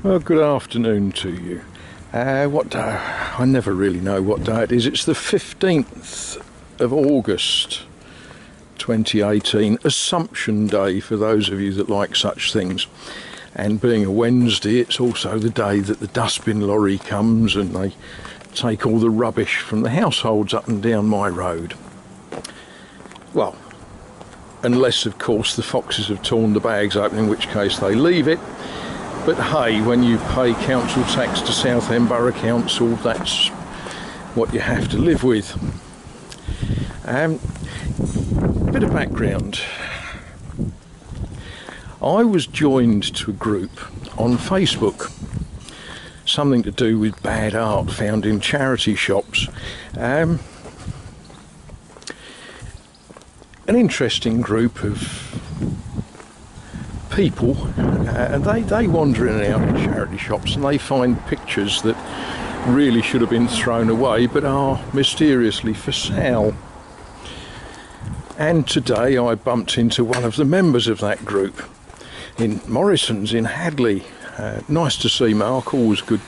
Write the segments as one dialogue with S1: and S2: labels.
S1: Well, good afternoon to you. What day? I never really know what day it is. It's the 15th of August 2018, Assumption Day for those of you that like such things. And being a Wednesday, it's also the day that the dustbin lorry comes and they take all the rubbish from the households up and down my road. Well, unless of course the foxes have torn the bags open, in which case they leave it. But hey, when you pay council tax to Southend Borough Council, that's what you have to live with. Bit of background. I was joined to a group on Facebook, something to do with bad art found in charity shops. An interesting group of people, and they wander in and out of charity shops and they find pictures that really should have been thrown away but are mysteriously for sale. And today I bumped into one of the members of that group in Morrison's in Hadley. Nice to see Mark, always good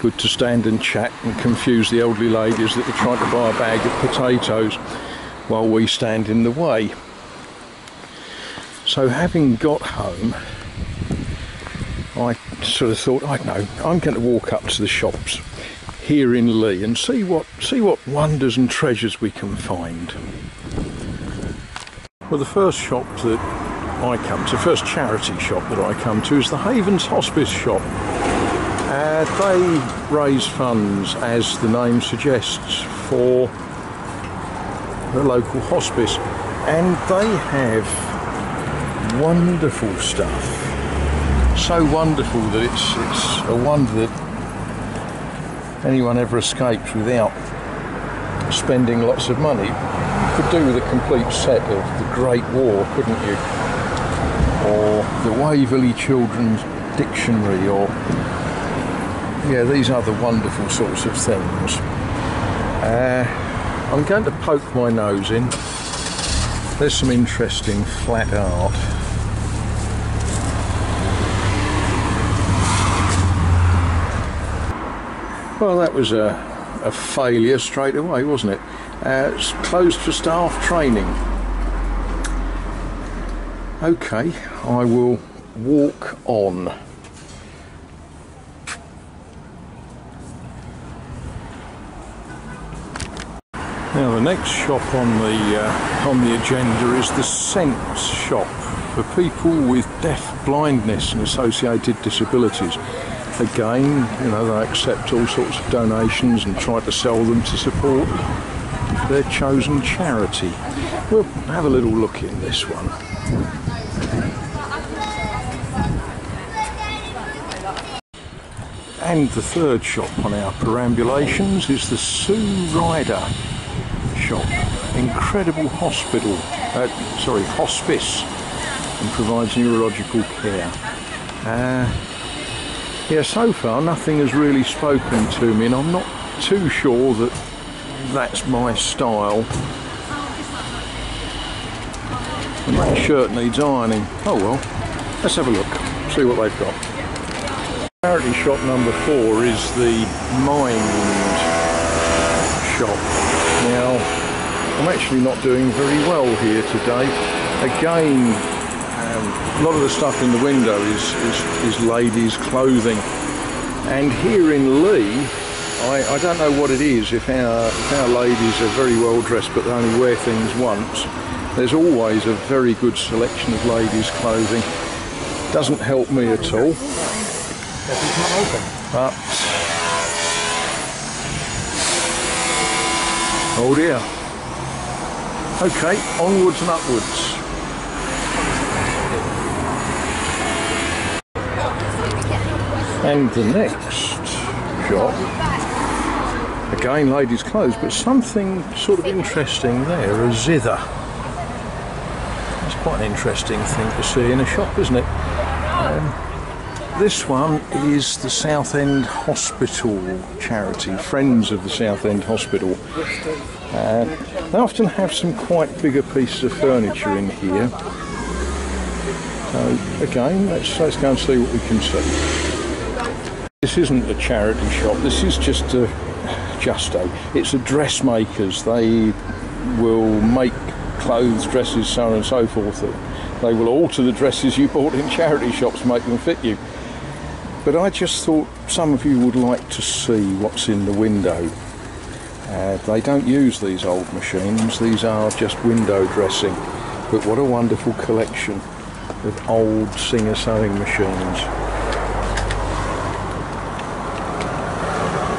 S1: to stand and chat and confuse the elderly ladies that are trying to buy a bag of potatoes while we stand in the way. So having got home, I sort of thought, I know, I'm going to walk up to the shops here in Leigh and see what wonders and treasures we can find. Well, the first shop that I come to, first charity shop that I come to, is the Havens Hospice shop. They raise funds, as the name suggests, for the local hospice, and they have wonderful stuff. So wonderful that it's a wonder that anyone ever escapes without spending lots of money. You could do with a complete set of the Great War, couldn't you? Or the Waverley Children's Dictionary, or yeah, these other wonderful sorts of things. I'm going to poke my nose in. There's some interesting flat art. Well, that was a failure straight away, wasn't it? It's closed for staff training. Okay, I will walk on. Now the next shop on the agenda is the Sense shop for people with deaf blindness and associated disabilities. Again, you know, they accept all sorts of donations and try to sell them to support their chosen charity. We'll have a little look in this one. And the third shop on our perambulations is the Sue Ryder shop. Incredible hospice, and provides neurological care. Yeah, so far nothing has really spoken to me, and I'm not too sure that that's my style. And that shirt needs ironing. Oh well, let's have a look, see what they've got. Charity shop number 4 is the Mind shop. Now, I'm actually not doing very well here today. Again, a lot of the stuff in the window is ladies' clothing. And here in Leigh, I don't know what it is, if our ladies are very well dressed but they only wear things once. There's always a very good selection of ladies' clothing. Doesn't help me at all.
S2: It's not open.
S1: But oh dear. Okay, onwards and upwards. And the next shop, again ladies' clothes, but something sort of interesting there, a zither. It's quite an interesting thing to see in a shop, isn't it? This one is the Southend Hospital charity, Friends of the Southend Hospital. They often have some quite bigger pieces of furniture in here. So again, let's go and see what we can see. This isn't a charity shop, this is it's a dressmakers. They will make clothes, dresses, so on and so forth. They will alter the dresses you bought in charity shops, make them fit you. But I just thought some of you would like to see what's in the window. They don't use these old machines, these are just window dressing. But what a wonderful collection of old Singer sewing machines.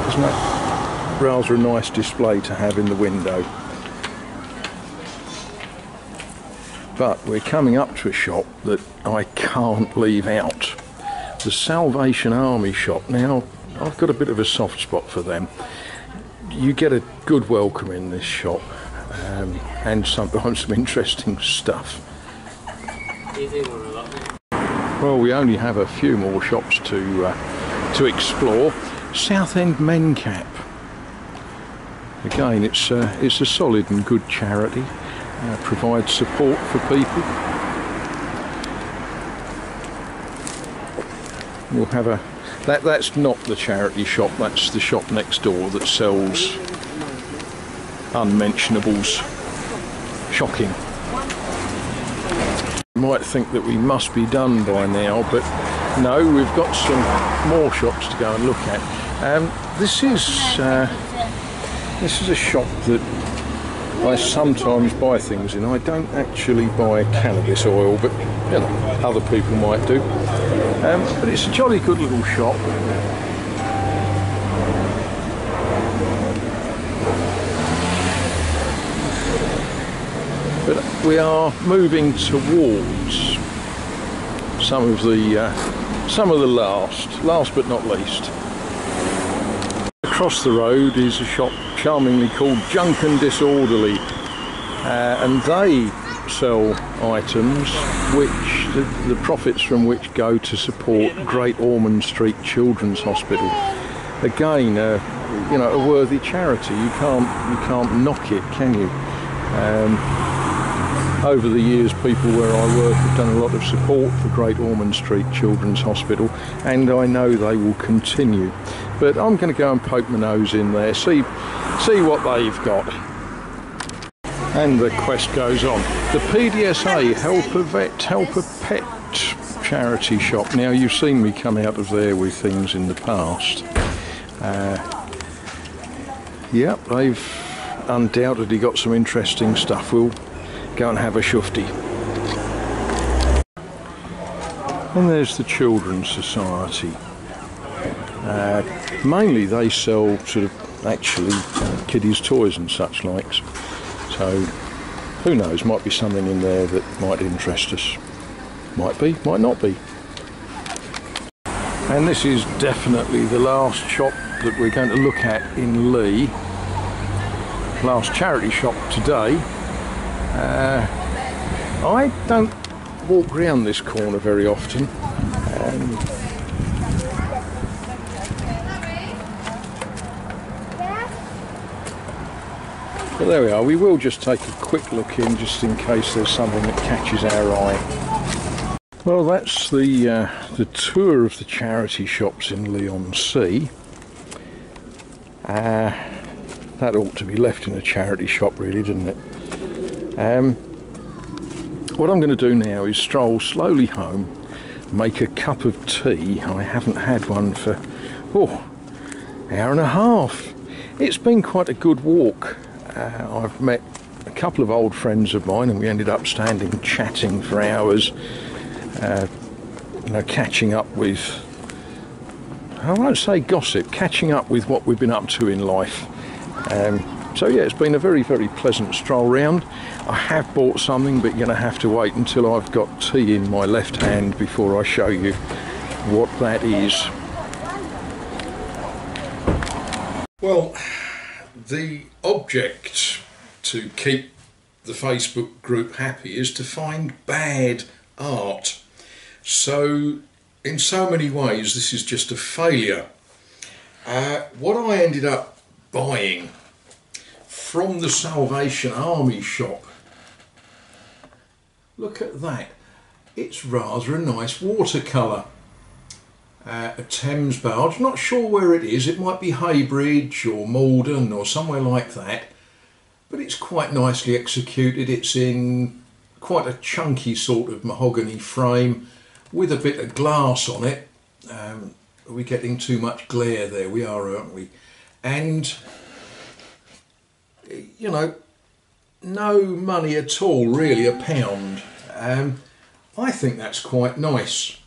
S1: Isn't that rather a nice display to have in the window? But we're coming up to a shop that I can't leave out. The Salvation Army shop. Now, I've got a bit of a soft spot for them. You get a good welcome in this shop, and sometimes some interesting stuff. Well, we only have a few more shops to explore. Southend Mencap. Again, it's a solid and good charity. Provides support for people. We'll have that's not the charity shop, that's the shop next door that sells unmentionables. Shocking. You might think that we must be done by now, but no, we've got some more shops to go and look at. This is a shop that I sometimes buy things in. I don't actually buy cannabis oil, but you know, other people might do. But it's a jolly good little shop. But we are moving towards some of the last but not least. Across the road is a shop charmingly called Junk and Disorderly, and they sell items which the profits from which go to support Great Ormond Street Children's Hospital. Again, you know, a worthy charity. You can't knock it, can you? Over the years, people where I work have done a lot of support for Great Ormond Street Children's Hospital, and I know they will continue. But I'm going to go and poke my nose in there, see what they've got. And the quest goes on. The PDSA, Help a Vet, Help a Pet charity shop. Now, you've seen me come out of there with things in the past. Yep, they've undoubtedly got some interesting stuff. We'll go and have a shufty. And there's the Children's Society. Mainly they sell sort of actually kiddies' toys and such likes. So who knows, might be something in there that might interest us. Might be, might not be. And this is definitely the last shop that we're going to look at in Leigh. Last charity shop today. I don't walk round this corner very often. But there we are, we will just take a quick look in just in case there's something that catches our eye. Well, that's the tour of the charity shops in Leigh-on-Sea. That ought to be left in a charity shop really, doesn't it? What I'm going to do now is stroll slowly home, make a cup of tea. I haven't had one for an hour and a half. It's been quite a good walk. I've met a couple of old friends of mine and we ended up standing chatting for hours, you know, catching up with, I won't say gossip, catching up with what we've been up to in life. So yeah, it's been a very, very pleasant stroll round. I have bought something, but you're going to have to wait until I've got tea in my left hand before I show you what that is. Well, the object to keep the Facebook group happy is to find bad art. So in so many ways this is just a failure. What I ended up buying from the Salvation Army shop, look at that, it's rather a nice watercolour. a Thames barge. Not sure where it is. It might be Heybridge or Malden or somewhere like that. But it's quite nicely executed. It's in quite a chunky sort of mahogany frame with a bit of glass on it. Are we getting too much glare there? We are, aren't we? And, you know, no money at all, really, £1. I think that's quite nice.